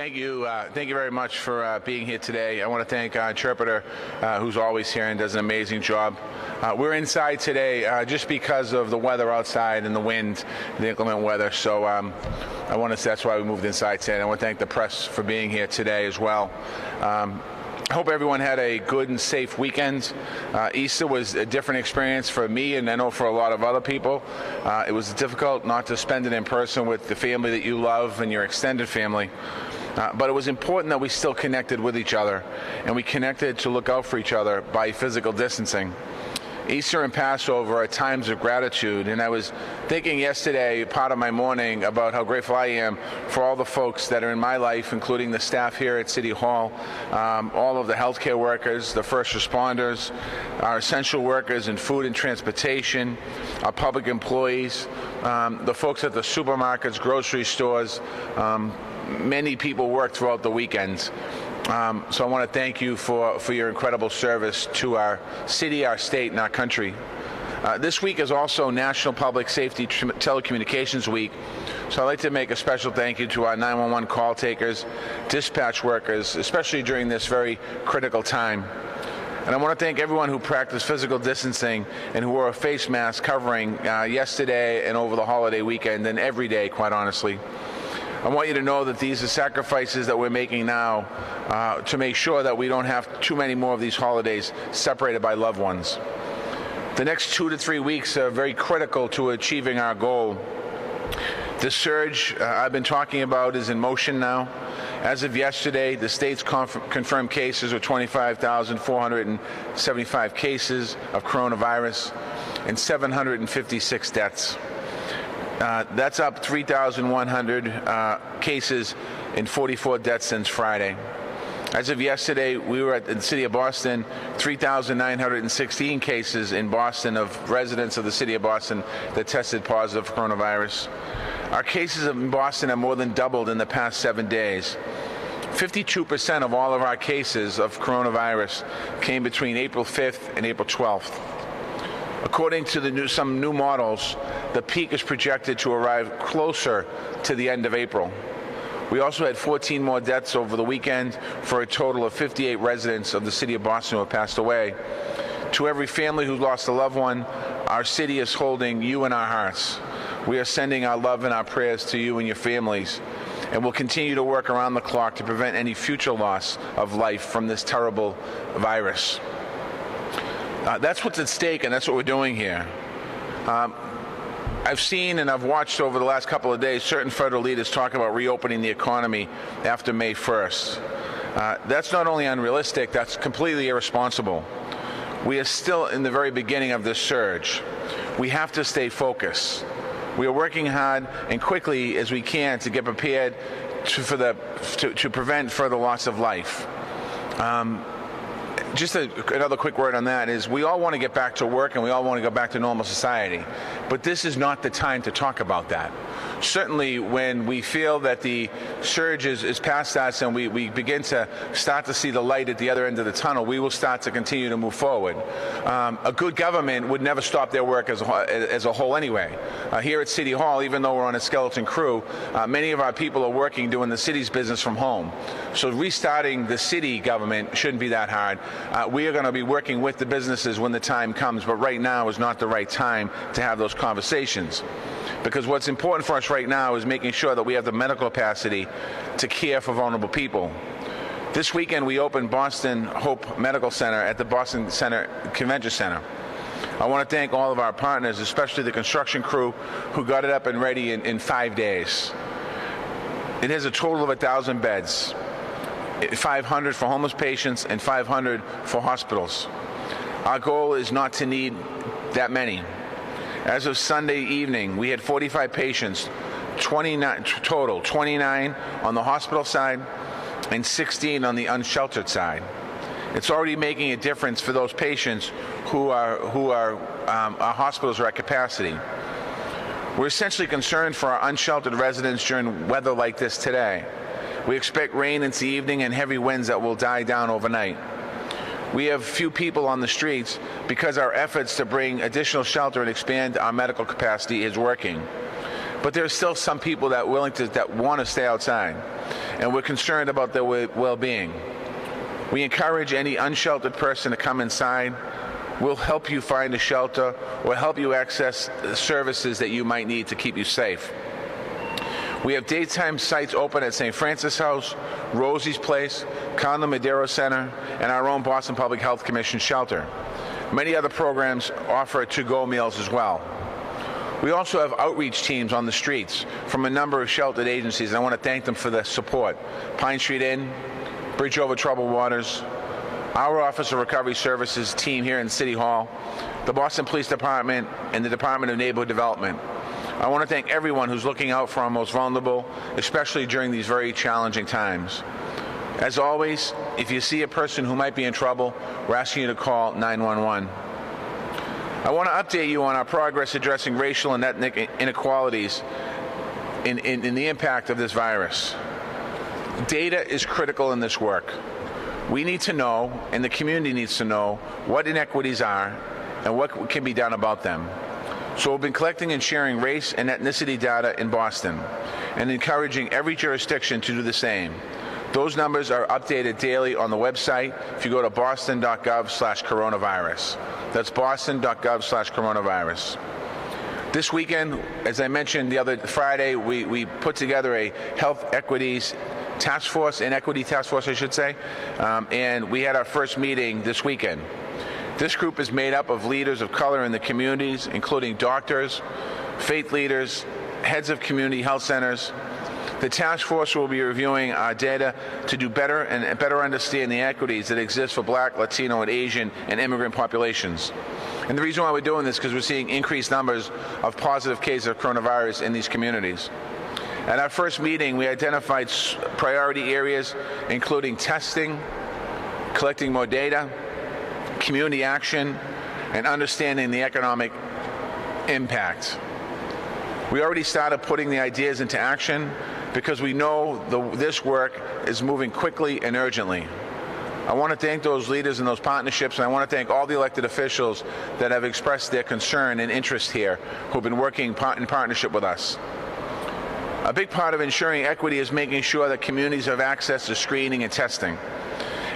Thank you very much for being here today. I want to thank our interpreter, who's always here and does an amazing job. We're inside today just because of the weather outside and the wind, the inclement weather. So that's why we moved inside today. And I want to thank the press for being here today as well. I hope everyone had a good and safe weekend. Easter was a different experience for me, and I know for a lot of other people. It was difficult not to spend it in person with the family that you love and your extended family. But it was important that we still connected with each other, and we connected to look out for each other by physical distancing. Easter and Passover are times of gratitude, and I was thinking yesterday, part of my morning, about how grateful I am for all the folks that are in my life, including the staff here at City Hall, all of the healthcare workers, the first responders, our essential workers in food and transportation, our public employees, the folks at the supermarkets, grocery stores. Many people worked throughout the weekends. So I want to thank you for your incredible service to our city, our state, and our country. This week is also National Public Safety Telecommunications Week, so I'd like to make a special thank you to our 911 call takers, dispatch workers, especially during this very critical time. And I want to thank everyone who practiced physical distancing and who wore a face mask covering yesterday and over the holiday weekend and every day, quite honestly. I want you to know that these are sacrifices that we're making now to make sure that we don't have too many more of these holidays separated by loved ones. The next 2 to 3 weeks are very critical to achieving our goal. The surge I've been talking about is in motion now. As of yesterday, the state's confirmed cases are 25,475 cases of coronavirus and 756 deaths. That's up 3,100 cases and 44 deaths since Friday. As of yesterday, we were at the city of Boston, 3,916 cases in Boston of residents of the city of Boston that tested positive for coronavirus. Our cases in Boston have more than doubled in the past 7 days. 52% of all of our cases of coronavirus came between April 5th and April 12th. According to some new models, the peak is projected to arrive closer to the end of April. We also had 14 more deaths over the weekend for a total of 58 residents of the city of Boston who have passed away. To every family who lost a loved one, our city is holding you in our hearts. We are sending our love and our prayers to you and your families, and we'll continue to work around the clock to prevent any future loss of life from this terrible virus. That's what's at stake, and that's what we're doing here. I've seen and I've watched over the last couple of days certain federal leaders talk about reopening the economy after May 1st. That's not only unrealistic, that's completely irresponsible. We are still in the very beginning of this surge. We have to stay focused. We are working hard and quickly as we can to get prepared to prevent further loss of life. Just another quick word on that is we all want to get back to work and we all want to go back to normal society. But this is not the time to talk about that. Certainly when we feel that the surge is past us and we begin to start to see the light at the other end of the tunnel, we will start to continue to move forward. A good government would never stop their work as a whole anyway. Here at City Hall, even though we're on a skeleton crew, many of our people are working doing the city's business from home. So restarting the city government shouldn't be that hard. We are going to be working with the businesses when the time comes, but right now is not the right time to have those conversations. Because what's important for us right now is making sure that we have the medical capacity to care for vulnerable people. This weekend we opened Boston Hope Medical Center at the Boston Convention Center. I want to thank all of our partners, especially the construction crew who got it up and ready in 5 days. It has a total of 1,000 beds. 500 for homeless patients and 500 for hospitals. Our goal is not to need that many. As of Sunday evening, we had 45 patients, 29 total, 29 on the hospital side and 16 on the unsheltered side. It's already making a difference for those patients our hospitals are at capacity. We're essentially concerned for our unsheltered residents during weather like this today. We expect rain into the evening and heavy winds that will die down overnight. We have few people on the streets because our efforts to bring additional shelter and expand our medical capacity is working. But there are still some people that want to stay outside. and we're concerned about their well-being. We encourage any unsheltered person to come inside. We'll help you find a shelter or help you access the services that you might need to keep you safe. We have daytime sites open at St. Francis House, Rosie's Place, Conlon Madero Center, and our own Boston Public Health Commission shelter. Many other programs offer to-go meals as well. We also have outreach teams on the streets from a number of sheltered agencies, and I want to thank them for their support. Pine Street Inn, Bridge Over Troubled Waters, our Office of Recovery Services team here in City Hall, the Boston Police Department, and the Department of Neighborhood Development. I want to thank everyone who's looking out for our most vulnerable, especially during these very challenging times. As always, if you see a person who might be in trouble, we're asking you to call 911. I want to update you on our progress addressing racial and ethnic inequalities in the impact of this virus. Data is critical in this work. We need to know, and the community needs to know, what inequities are and what can be done about them. So we've been collecting and sharing race and ethnicity data in Boston and encouraging every jurisdiction to do the same. Those numbers are updated daily on the website if you go to boston.gov/coronavirus. That's boston.gov/coronavirus. This weekend, as I mentioned the other Friday, we put together a health equities task force, an equity task force, I should say, and we had our first meeting this weekend. This group is made up of leaders of color in the communities, including doctors, faith leaders, heads of community health centers. The task force will be reviewing our data to do better and better understand the equities that exist for Black, Latino, and Asian and immigrant populations. And the reason why we're doing this is because we're seeing increased numbers of positive cases of coronavirus in these communities. At our first meeting, we identified priority areas, including testing, collecting more data, community action, and understanding the economic impact. We already started putting the ideas into action because we know this work is moving quickly and urgently. I want to thank those leaders and those partnerships, and I want to thank all the elected officials that have expressed their concern and interest here, who've been working in partnership with us. A big part of ensuring equity is making sure that communities have access to screening and testing.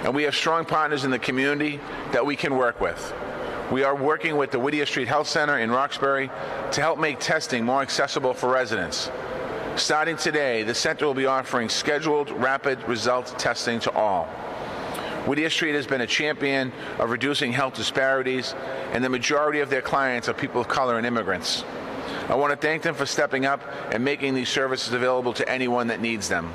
And we have strong partners in the community that we can work with. We are working with the Whittier Street Health Center in Roxbury to help make testing more accessible for residents. Starting today, the center will be offering scheduled rapid result testing to all. Whittier Street has been a champion of reducing health disparities, and the majority of their clients are people of color and immigrants. I want to thank them for stepping up and making these services available to anyone that needs them.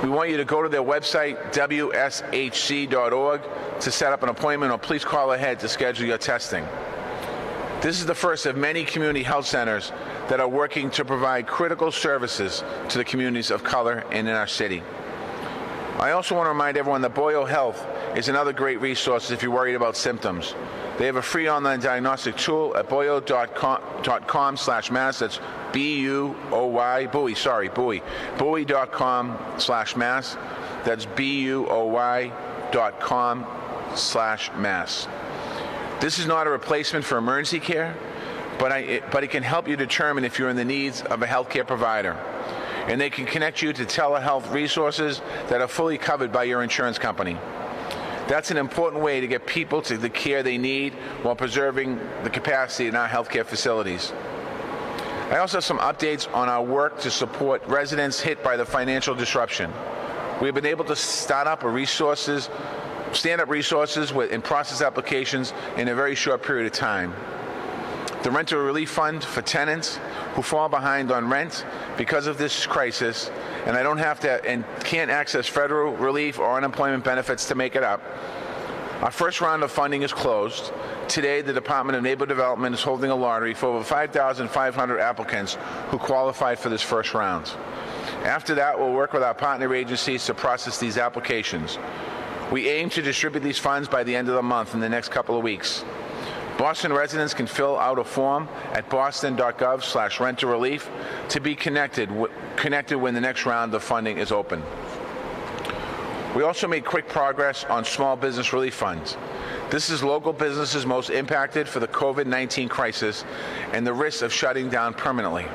We want you to go to their website, wshc.org, to set up an appointment, or please call ahead to schedule your testing. This is the first of many community health centers that are working to provide critical services to the communities of color and in our city. I also want to remind everyone that Boyle Health is another great resource if you're worried about symptoms. They have a free online diagnostic tool at bowie.com/mass. That's B-U-O-Y, bowie.com/mass. That's BUOY.com/mass. This is not a replacement for emergency care, but it can help you determine if you're in the needs of a healthcare provider. And they can connect you to telehealth resources that are fully covered by your insurance company. That's an important way to get people to the care they need while preserving the capacity in our healthcare facilities. I also have some updates on our work to support residents hit by the financial disruption. We've been able to stand up resources and process applications in a very short period of time. The Rental Relief Fund for tenants who fall behind on rent because of this crisis, and I don't have to and can't access federal relief or unemployment benefits to make it up. Our first round of funding is closed. Today, the Department of Neighborhood Development is holding a lottery for over 5,500 applicants who qualified for this first round. After that, we'll work with our partner agencies to process these applications. We aim to distribute these funds by the end of the month in the next couple of weeks. Boston residents can fill out a form at boston.gov/rentalrelief to be connected when the next round of funding is open. We also made quick progress on small business relief funds. This is local businesses most impacted for the COVID-19 crisis and the risk of shutting down permanently.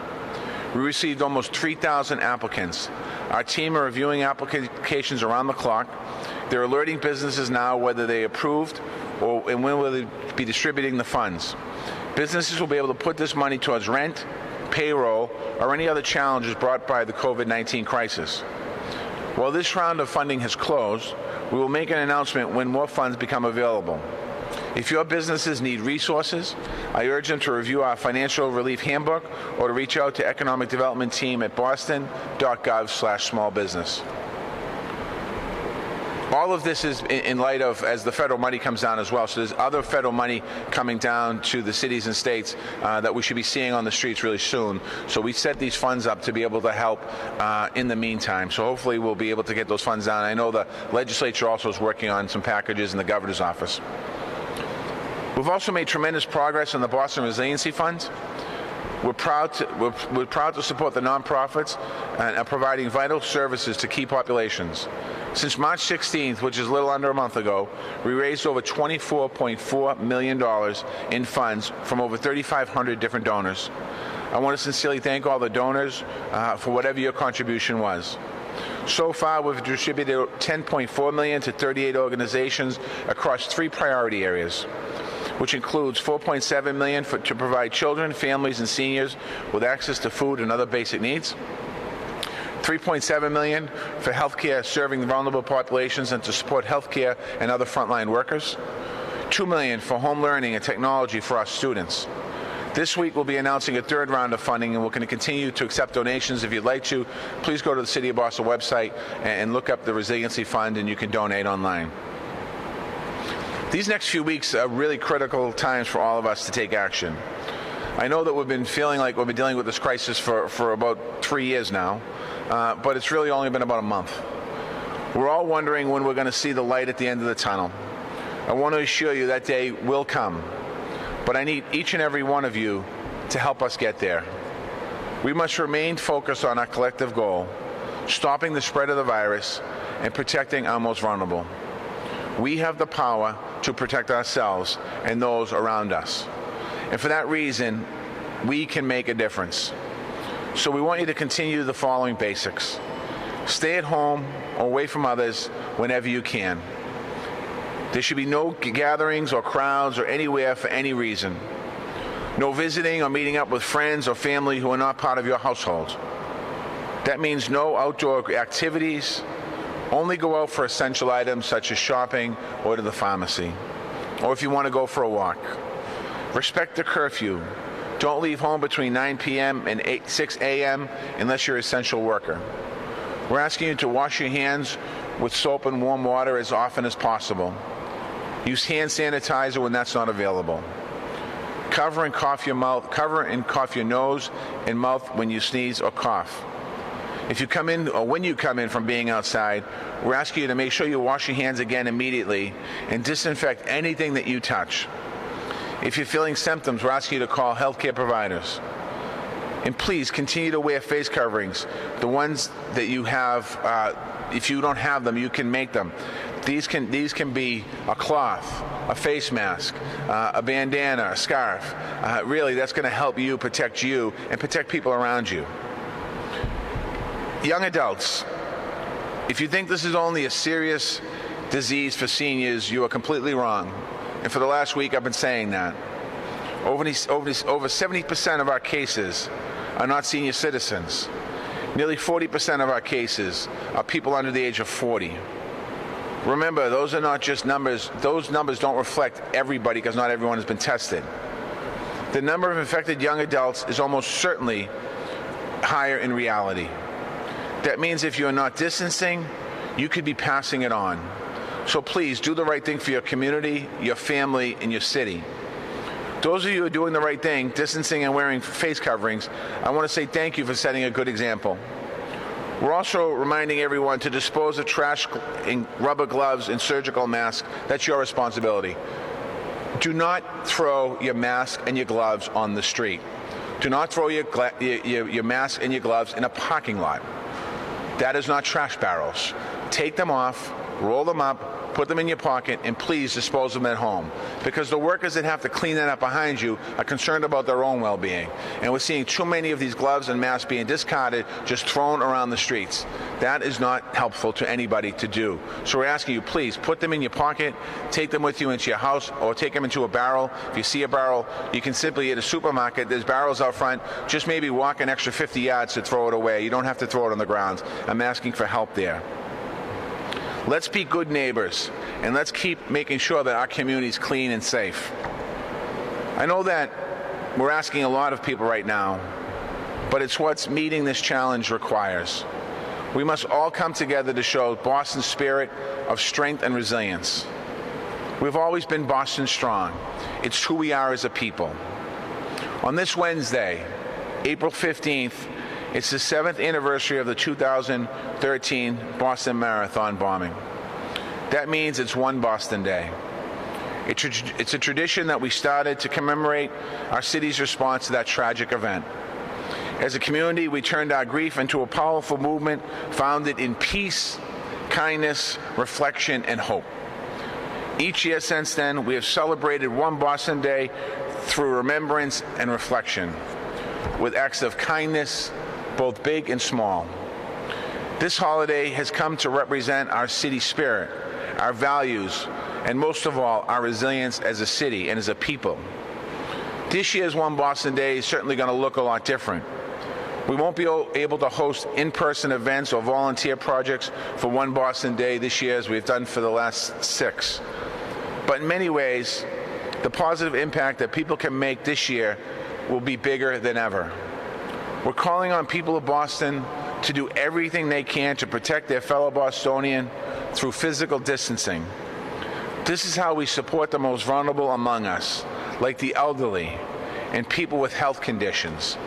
We received almost 3,000 applicants. Our team are reviewing applications around the clock. They're alerting businesses now whether they approved and when will they be distributing the funds. Businesses will be able to put this money towards rent, payroll, or any other challenges brought by the COVID-19 crisis. While this round of funding has closed, we will make an announcement when more funds become available. If your businesses need resources, I urge them to review our financial relief handbook or to reach out to Economic Development Team at boston.gov/smallbusiness. All of this is in light of as the federal money comes down as well. So there's other federal money coming down to the cities and states that we should be seeing on the streets really soon. So we set these funds up to be able to help in the meantime. So hopefully we'll be able to get those funds down. I know the legislature also is working on some packages in the governor's office. We've also made tremendous progress on the Boston Resiliency Fund. We're proud to support the nonprofits and are providing vital services to key populations. Since March 16th, which is a little under a month ago, we raised over $24.4 million in funds from over 3,500 different donors. I want to sincerely thank all the donors for whatever your contribution was. So far, we've distributed $10.4 million to 38 organizations across 3 priority areas, which includes $4.7 million to provide children, families, and seniors with access to food and other basic needs, $3.7 million for healthcare serving vulnerable populations and to support healthcare and other frontline workers, $2 million for home learning and technology for our students. This week, we'll be announcing a 3rd round of funding, and we're going to continue to accept donations. If you'd like to, please go to the City of Boston website and look up the Resiliency Fund, and you can donate online. These next few weeks are really critical times for all of us to take action. I know that we've been feeling like we've been dealing with this crisis for about 3 years now, but it's really only been about a month. We're all wondering when we're going to see the light at the end of the tunnel. I want to assure you that day will come, but I need each and every one of you to help us get there. We must remain focused on our collective goal, stopping the spread of the virus and protecting our most vulnerable. We have the power to protect ourselves and those around us. And for that reason, we can make a difference. So we want you to continue the following basics. Stay at home or away from others whenever you can. There should be no gatherings or crowds or anywhere for any reason. No visiting or meeting up with friends or family who are not part of your household. That means no outdoor activities. Only go out for essential items such as shopping or to the pharmacy, or if you want to go for a walk. Respect the curfew. Don't leave home between 9 p.m. and 6 a.m. unless you're an essential worker. We're asking you to wash your hands with soap and warm water as often as possible. Use hand sanitizer when that's not available. Cover and cough your nose and mouth when you sneeze or cough. If you come in or when you come in from being outside, we're asking you to make sure you wash your hands again immediately and disinfect anything that you touch. If you're feeling symptoms, we're asking you to call healthcare providers. And please continue to wear face coverings. The ones that you have, if you don't have them, you can make them. These can be a cloth, a face mask, a bandana, a scarf. Really, that's going to help you and protect people around you. Young adults, if you think this is only a serious disease for seniors, you are completely wrong. And for the last week, I've been saying that. Over 70% of our cases are not senior citizens. Nearly 40% of our cases are people under the age of 40. Remember, those are not just numbers. Those numbers don't reflect everybody because not everyone has been tested. The number of infected young adults is almost certainly higher in reality. That means if you're not distancing, you could be passing it on. So please do the right thing for your community, your family, and your city. Those of you who are doing the right thing, distancing and wearing face coverings, I want to say thank you for setting a good example. We're also reminding everyone to dispose of trash in rubber gloves and surgical masks. That's your responsibility. Do not throw your mask and your gloves on the street. Do not throw your mask and your gloves in a parking lot. That is not trash barrels. Take them off, roll them up, put them in your pocket, and please dispose of them at home. Because the workers that have to clean that up behind you are concerned about their own well-being. And we're seeing too many of these gloves and masks being discarded, just thrown around the streets. That is not helpful to anybody to do. So we're asking you, please, put them in your pocket, take them with you into your house, or take them into a barrel. If you see a barrel, you can simply, at a supermarket, there's barrels out front, just maybe walk an extra 50 yards to throw it away. You don't have to throw it on the ground. I'm asking for help there. Let's be good neighbors, and let's keep making sure that our community is clean and safe. I know that we're asking a lot of people right now, but it's what meeting this challenge requires. We must all come together to show Boston's spirit of strength and resilience. We've always been Boston strong. It's who we are as a people. On this Wednesday, April 15th, it's the 7th anniversary of the 2013 Boston Marathon bombing. That means it's one Boston Day. It's a tradition that we started to commemorate our city's response to that tragic event. As a community, we turned our grief into a powerful movement founded in peace, kindness, reflection, and hope. Each year since then, we have celebrated one Boston Day through remembrance and reflection, with acts of kindness, both big and small. This holiday has come to represent our city spirit, our values, and most of all, our resilience as a city and as a people. This year's One Boston Day is certainly going to look a lot different. We won't be able to host in-person events or volunteer projects for One Boston Day this year as we've done for the last 6. But in many ways, the positive impact that people can make this year will be bigger than ever. We're calling on people of Boston to do everything they can to protect their fellow Bostonian through physical distancing. This is how we support the most vulnerable among us, like the elderly and people with health conditions.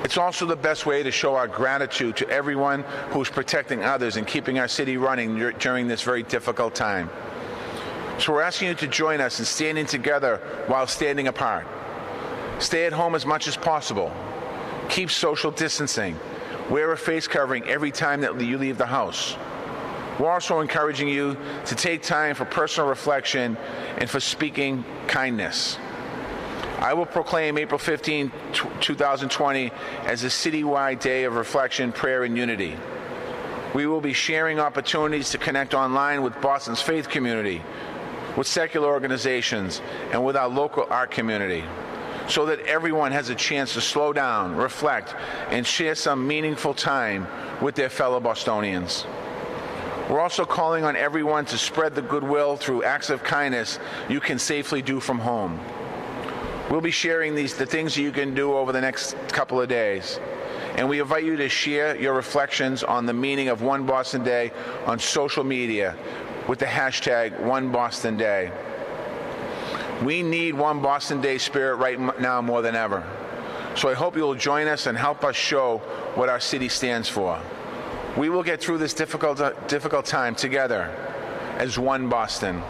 It's also the best way to show our gratitude to everyone who's protecting others and keeping our city running during this very difficult time. So we're asking you to join us in standing together while standing apart. Stay at home as much as possible. Keep social distancing. Wear a face covering every time that you leave the house. We're also encouraging you to take time for personal reflection and for speaking kindness. I will proclaim April 15, 2020 as a citywide day of reflection, prayer, and unity. We will be sharing opportunities to connect online with Boston's faith community, with secular organizations, and with our local art community, so that everyone has a chance to slow down, reflect, and share some meaningful time with their fellow Bostonians. We're also calling on everyone to spread the goodwill through acts of kindness you can safely do from home. We'll be sharing the things you can do over the next couple of days. And we invite you to share your reflections on the meaning of One Boston Day on social media with the hashtag OneBostonDay. We need One Boston Day spirit right now more than ever. So I hope you'll join us and help us show what our city stands for. We will get through this difficult time together as one Boston.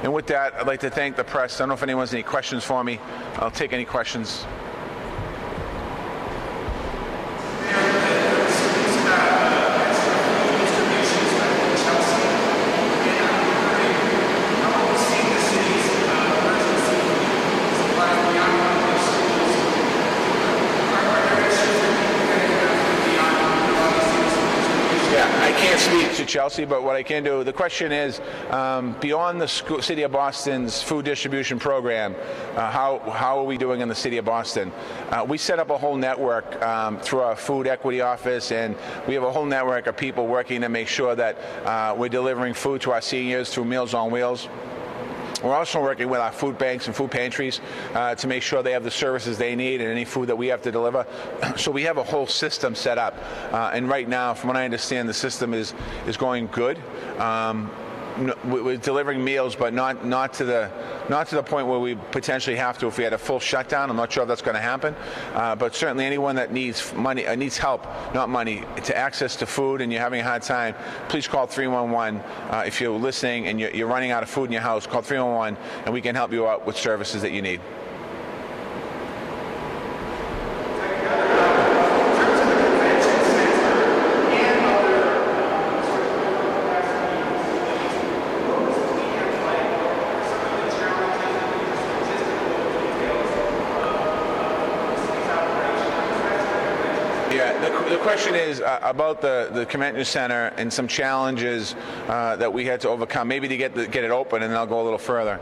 And with that, I'd like to thank the press. I don't know if anyone has any questions for me. I'll take any questions. Chelsea, but what I can do, the question is, beyond the City of Boston's food distribution program, how are we doing in the City of Boston? We set up a whole network through our food equity office, and we have a whole network of people working to make sure that we're delivering food to our seniors through Meals on Wheels. We're also working with our food banks and food pantries to make sure they have the services they need and any food that we have to deliver. So we have a whole system set up. And right now, from what I understand, the system is going good. We're delivering meals, but not to the point where we potentially have to if we had a full shutdown. I'm not sure if that's going to happen, but certainly anyone that needs money, needs help, not money, to access to food, and you're having a hard time, please call 311. If you're listening and you're running out of food in your house, call 311, and we can help you out with services that you need. the question is about the convention center and some challenges that we had to overcome, maybe to get it open, and then I'll go a little further.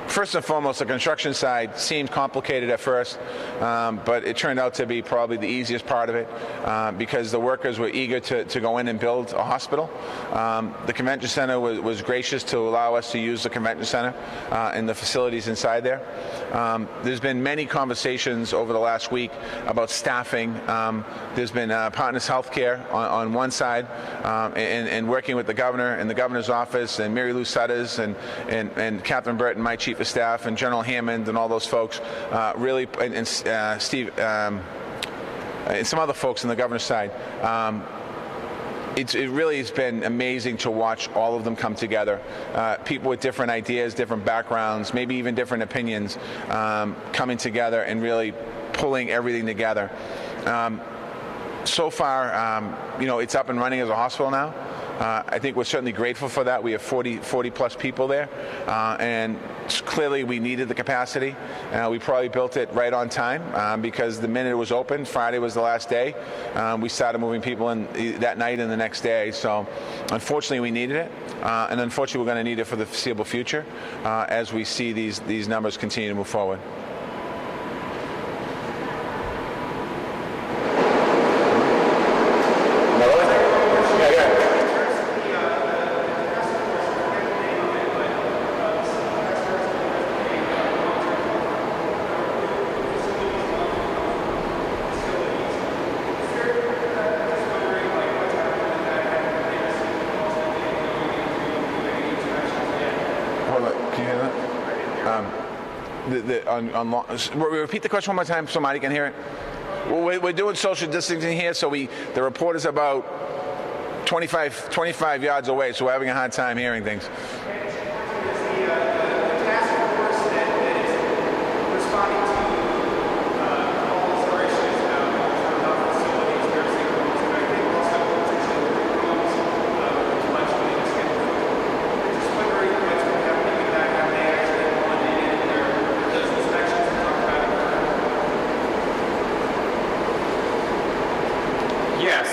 First and foremost, the construction side seemed complicated at first, but it turned out to be probably the easiest part of it because the workers were eager to go in and build a hospital. The convention center was gracious to allow us to use the convention center and the facilities inside there. There's been many conversations over the last week about staffing. There's been Partners Healthcare on one side and working with the governor and the governor's office and Mary Lou Sutters and Catherine Burton, my chief of staff, and General Hammond and all those folks, really, and Steve, and some other folks on the governor's side. It really has been amazing to watch all of them come together. People with different ideas, different backgrounds, maybe even different opinions, coming together and really pulling everything together. So far, it's up and running as a hospital now. I think we're certainly grateful for that. We have 40 plus people there, and clearly we needed the capacity. We probably built it right on time because the minute it was open, Friday was the last day, we started moving people in that night and the next day. So unfortunately we needed it, and unfortunately we're going to need it for the foreseeable future as we see these numbers continue to move forward. Repeat the question one more time so Marty can hear it. We're doing social distancing here, so the report is about 25 yards away, so we're having a hard time hearing things.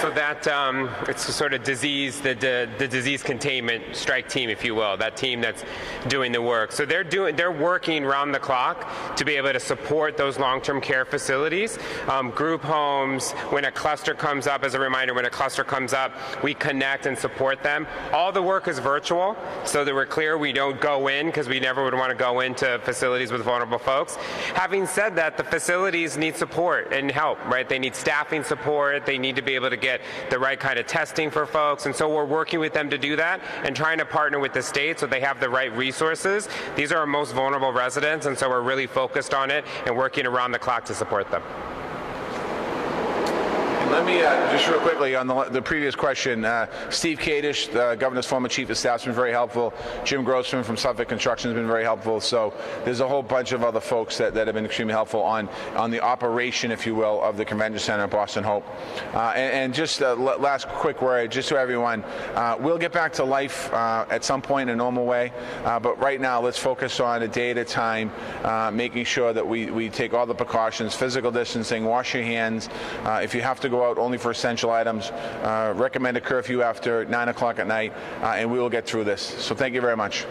So that it's a sort of disease, the disease containment strike team, if you will, that team that's doing the work. So they're working round the clock to be able to support those long-term care facilities, group homes. When a cluster comes up, as a reminder, when a cluster comes up, we connect and support them. All the work is virtual, so that we're clear we don't go in because we never would want to go into facilities with vulnerable folks. Having said that, the facilities need support and help, right? They need staffing support. They need to be able to get the right kind of testing for folks, and so we're working with them to do that and trying to partner with the state so they have the right resources. These are our most vulnerable residents, and so we're really focused on it and working around the clock to support them. Let me just real quickly on the previous question. Steve Kadish, the governor's former chief of staff, has been very helpful. Jim Grossman from Suffolk Construction has been very helpful. So there's a whole bunch of other folks that have been extremely helpful on the operation, if you will, of the convention center in Boston Hope. And just last quick word, just to everyone, we'll get back to life at some point in a normal way. But right now, let's focus on a day at a time, making sure that we take all the precautions, physical distancing, wash your hands. If you have to go out only for essential items, recommend a curfew after 9 o'clock at night, and we will get through this. So thank you very much.